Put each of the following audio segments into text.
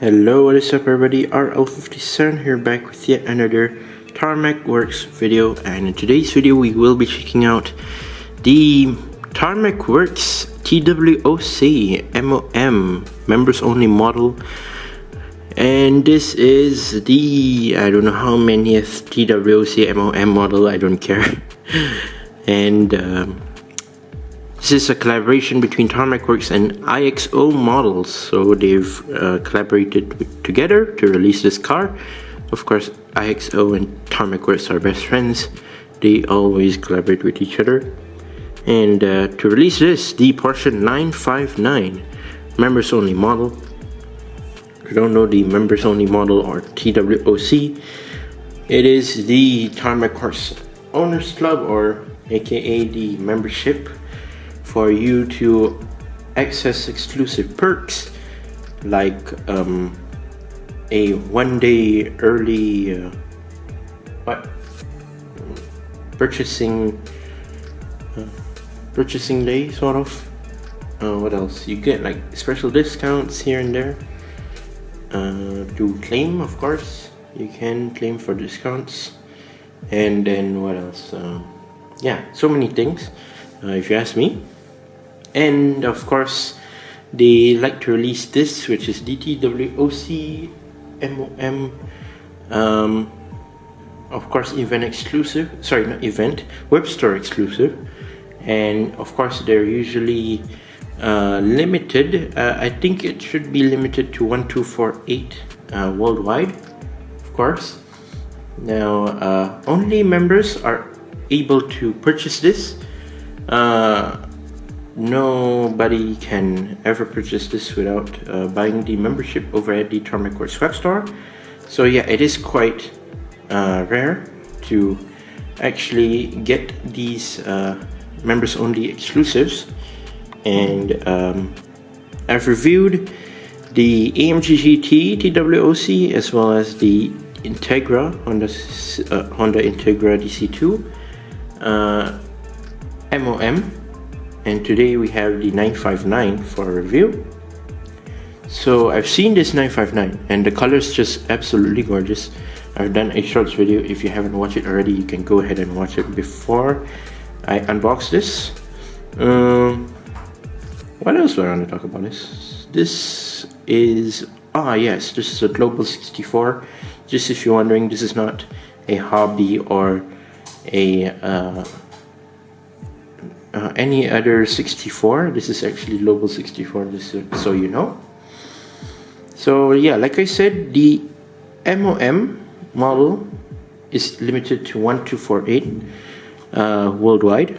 Hello, what is up everybody, RL57 here back with yet another Tarmacworks video, and in today's video we will be checking out the Tarmacworks TWOC MOM members only model. And this is the, I don't know how many TWOC MOM model, I don't care. And this is a collaboration between Tarmacworks and IXO models, so they've collaborated together to release this car. Of course, IXO and Tarmacworks are best friends. They always collaborate with each other. And to release this, the Porsche 959 members only model. If you don't know the members only model, or TWOC, it is the Tarmacworks Owners Club, or aka the membership, for you to access exclusive perks like a one-day early purchasing day, sort of. What else? You get like special discounts here and there. To claim, of course, you can claim for discounts. And then what else? Yeah, so many things, if you ask me. And of course, they like to release this, which is DTWOC MOM. Of course, event exclusive. Sorry, not event, WEBSTORE exclusive. And of course, they're usually limited. I think it should be limited to 1248 worldwide, of course. Now, only members are able to purchase this. Nobody can ever purchase this without buying the membership over at the Tarmacworks web store. So yeah, it is quite rare to actually get these members only exclusives. And I've reviewed the AMG GT TWOC as well as the Integra, Honda Integra DC2 MOM. And today we have the 959 for review. So I've seen this 959 and the color is just absolutely gorgeous. I've done a shorts video. If you haven't watched it already, you can go ahead and watch it before I unbox this. What else do I want to talk about? This is, yes, this is a Global 64. Just if you're wondering, this is not a hobby or a any other 64. This is actually Global 64, just so you know. So yeah, like I said, the MOM model is limited to 1248 worldwide.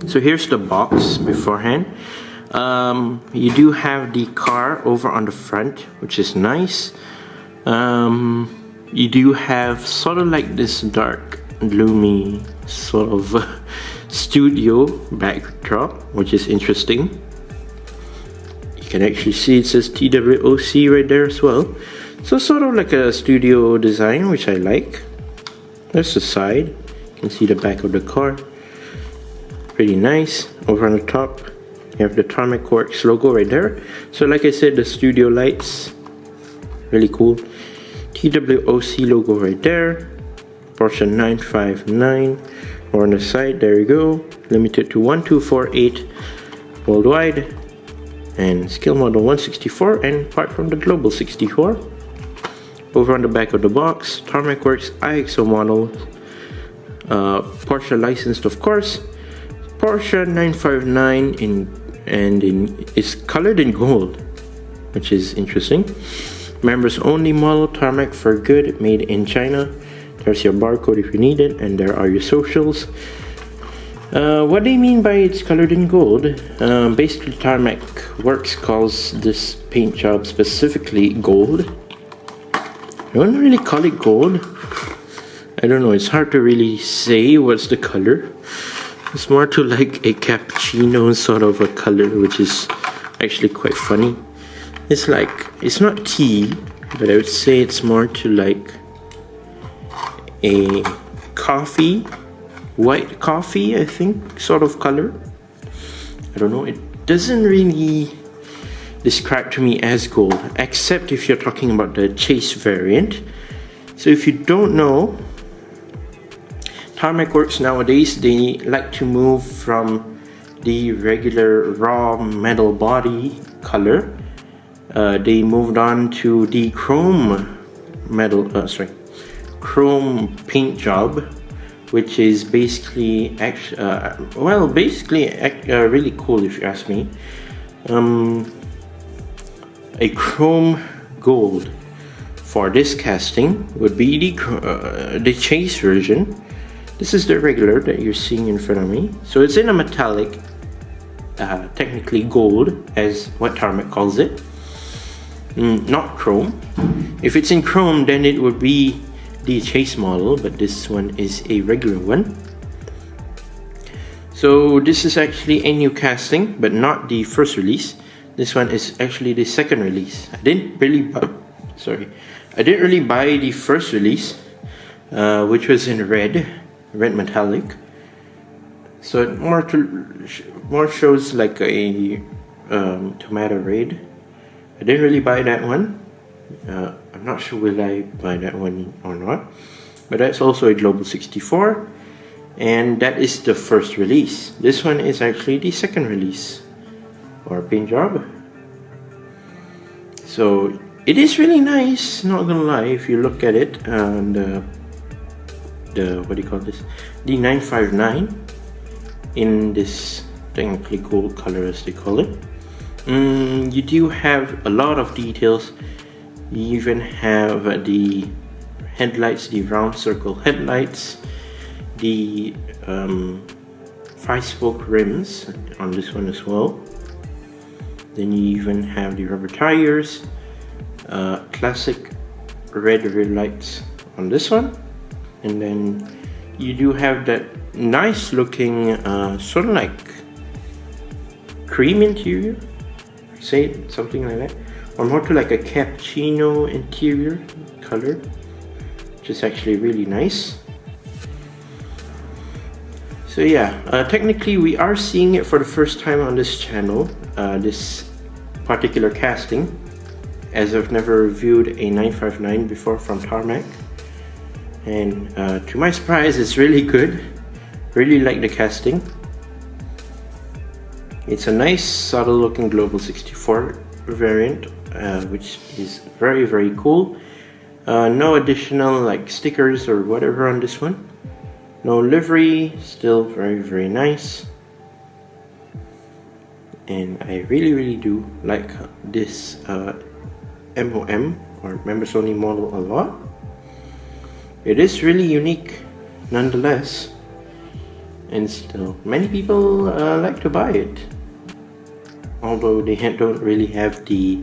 So here's the box beforehand. You do have the car over on the front, which is nice. You do have sort of like this dark, gloomy sort of studio backdrop, which is interesting. You can actually see it says TWOC right there as well. So sort of like a studio design, which I like. There's the side. You can see the back of the car. Pretty nice. Over on the top, you have the Tarmacworks logo right there. So like I said, the studio lights, really cool. TWOC logo right there. Porsche 959 or on the side, there you go. Limited to 1248 worldwide. And scale model 164 and part from the Global 64. Over on the back of the box, Tarmacworks IXO model. Porsche licensed, of course. Porsche 959 is colored in gold, which is interesting. Members only model, Tarmac for good, made in China. There's your barcode if you need it, and there are your socials. What they mean by it's colored in gold, basically Tarmacworks calls this paint job specifically gold. I don't really call it gold. I don't know, it's hard to really say what's the color. It's more to like a cappuccino sort of a color, which is actually quite funny. It's like, it's not tea, but I would say it's more to like a coffee, white coffee, I think, sort of color. I don't know, it doesn't really described to me as gold, except if you're talking about the chase variant. So if you don't know, Tarmacworks nowadays, they like to move from the regular raw metal body color. They moved on to the chrome chrome paint job, which is basically really cool if you ask me. A chrome gold for this casting would be the chase version. This is the regular that you're seeing in front of me. So it's in a metallic, technically gold, as what Tarmac calls it. Not chrome. If it's in chrome, then it would be the chase model, but this one is a regular one. So this is actually a new casting, but not the first release. This one is actually the second release. I didn't really buy the first release, which was in red metallic. So it more shows like a tomato red. I didn't really buy that one. I'm not sure will I buy that one or not. But that's also a Global 64, and that is the first release. This one is actually the second release or paint job. So it is really nice, not gonna lie. If you look at it, the what do you call this? The 959 in this technically gold color, as they call it. You do have a lot of details. You even have the headlights, the round circle headlights, the 5-spoke rims on this one as well. Then you even have the rubber tires, classic red rear lights on this one. And then you do have that nice looking sort of like cream interior, say it, something like that, or more to like a cappuccino interior color, which is actually really nice. So yeah, technically we are seeing it for the first time on this channel, this particular casting, as I've never reviewed a 959 before from Tarmac. And to my surprise, it's really good. Really like the casting. It's a nice subtle looking Global 64 variant, which is very, very cool. No additional like stickers or whatever on this one. No livery, still very, very nice. And I really, really do like this MOM or members only model a lot. It is really unique nonetheless, and still many people like to buy it, although they don't really have the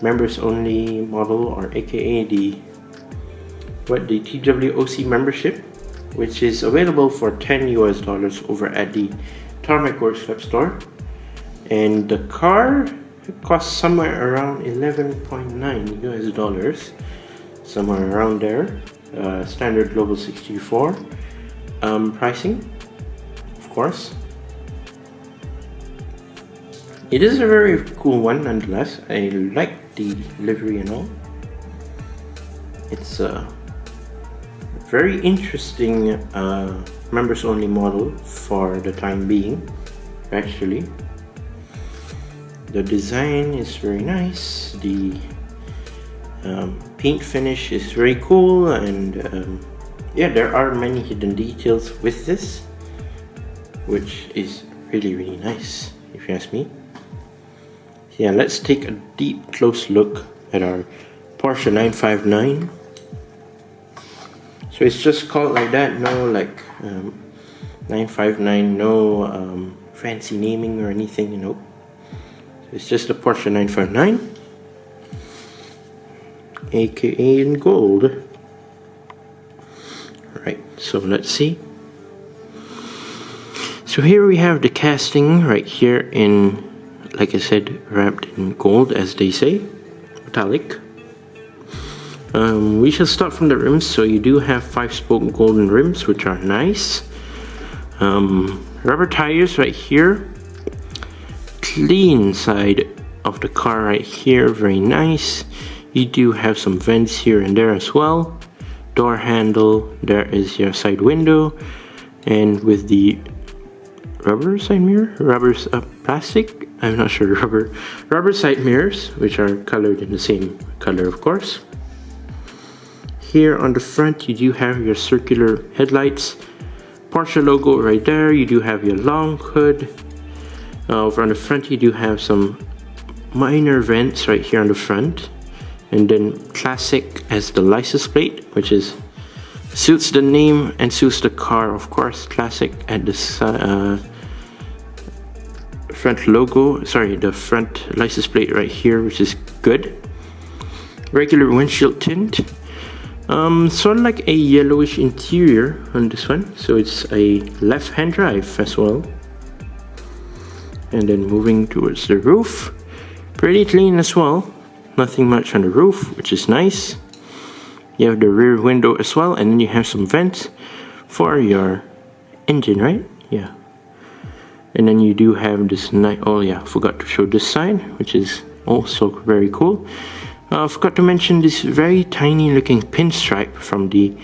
members only model, or aka the TWOC membership, which is available for $10 US over at the Tarmacworks WEBSTORE. And the car costs somewhere around $11.9 US, somewhere around there. Standard Global 64 pricing, of course. It is a very cool one nonetheless. I like the livery and all. It's a very interesting members only model for the time being. Actually, the design is very nice. The paint finish is very cool, and yeah, there are many hidden details with this, which is really, really nice if you ask me. So yeah, let's take a deep close look at our Porsche 959. So it's just called like that, no like 959, no fancy naming or anything, you know. So it's just a Porsche 959, aka in gold. Right, so let's see. So here we have the casting right here in, like I said, wrapped in gold, as they say, metallic. We shall start from the rims. So you do have 5-spoke golden rims, which are nice. Rubber tires right here. Clean side of the car right here, very nice. You do have some vents here and there as well. Door handle, there is your side window, and with the rubber side mirror, plastic, I'm not sure, rubber side mirrors, which are colored in the same color, of course. Here on the front, you do have your circular headlights, Porsche logo right there. You do have your long hood. Over on the front, you do have some minor vents right here on the front, and then classic as the license plate, which is suits the name and suits the car, of course. Classic at the front logo, sorry, the front license plate right here, which is good. Regular windshield tint, sort of like a yellowish interior on this one, so it's a left-hand drive as well. And then moving towards the roof, pretty clean as well, nothing much on the roof, which is nice. You have the rear window as well, and then you have some vents for your engine, right? Yeah. And then you do have this nice, oh yeah, forgot to show this side, which is also very cool. Forgot to mention this very tiny looking pinstripe from the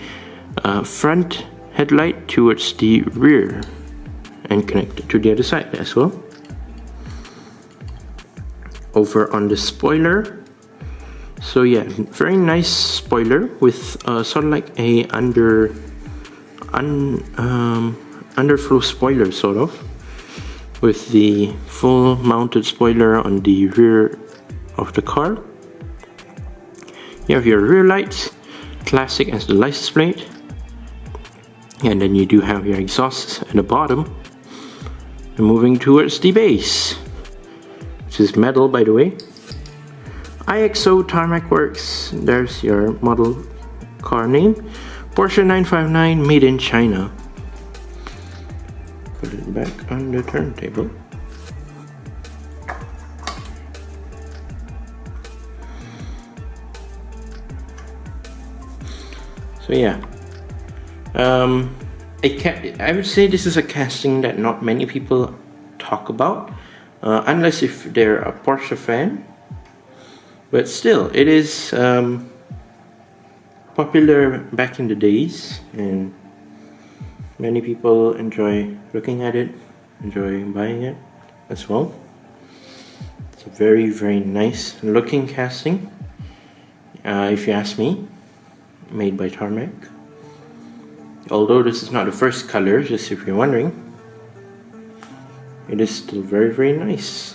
front headlight towards the rear and connected to the other side as well. Over on the spoiler, so yeah, very nice spoiler with sort of like a underflow spoiler, sort of, with the full mounted spoiler on the rear of the car. You have your rear lights, classic as the license plate, and then you do have your exhausts at the bottom. And moving towards the base, which is metal, by the way. IXO Tarmacworks, there's your model car name. Porsche 959, made in China. Put it back on the turntable. So yeah, I would say this is a casting that not many people talk about, unless if they're a Porsche fan. But still, it is popular back in the days, and many people enjoy looking at it, enjoy buying it as well. It's a very, very nice looking casting, if you ask me. Made by Tarmac. Although this is not the first color, just if you're wondering, it is still very, very nice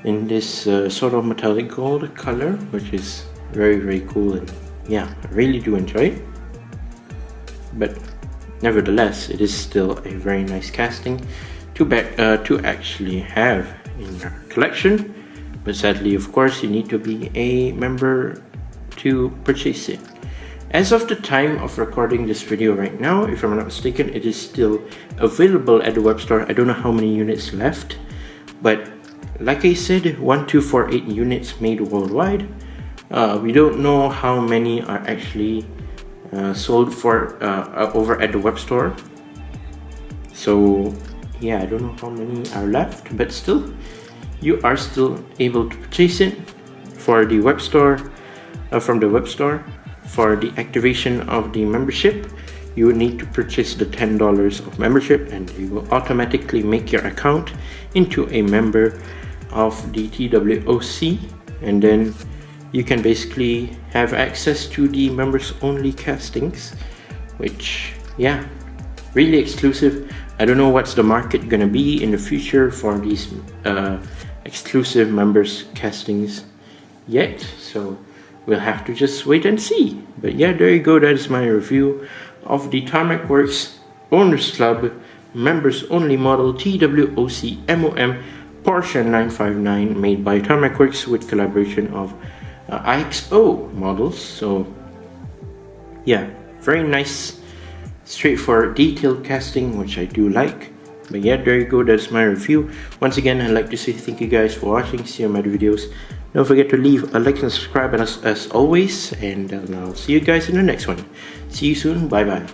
in this sort of metallic gold color, which is very, very cool, and yeah, I really do enjoy it. But nevertheless, it is still a very nice casting to actually have in your collection. But sadly, of course, you need to be a member to purchase it. As of the time of recording this video right now, if I'm not mistaken, it is still available at the web store. I don't know how many units left, but like I said, 1248 units made worldwide. We don't know how many are actually sold for over at the web store. So yeah, I don't know how many are left, but still, you are still able to purchase it for the web store. From the web store. For the activation of the membership, you will need to purchase the $10 of membership, and you will automatically make your account into a member of the TWOC, and then you can basically have access to the members only castings, which, yeah, really exclusive. I don't know what's the market gonna be in the future for these exclusive members castings yet, so we'll have to just wait and see. But yeah, there you go, that is my review of the Tarmacworks Owners Club Members Only Model TWOC MOM Porsche 959, made by Tarmacworks with collaboration of IXO models. So yeah, very nice, straightforward, detailed casting, which I do like. But yeah, there you go, that's my review. Once again, I'd like to say thank you guys for watching. See you in my other videos. Don't forget to leave a like and subscribe as always, and I'll see you guys in the next one. See you soon, bye bye.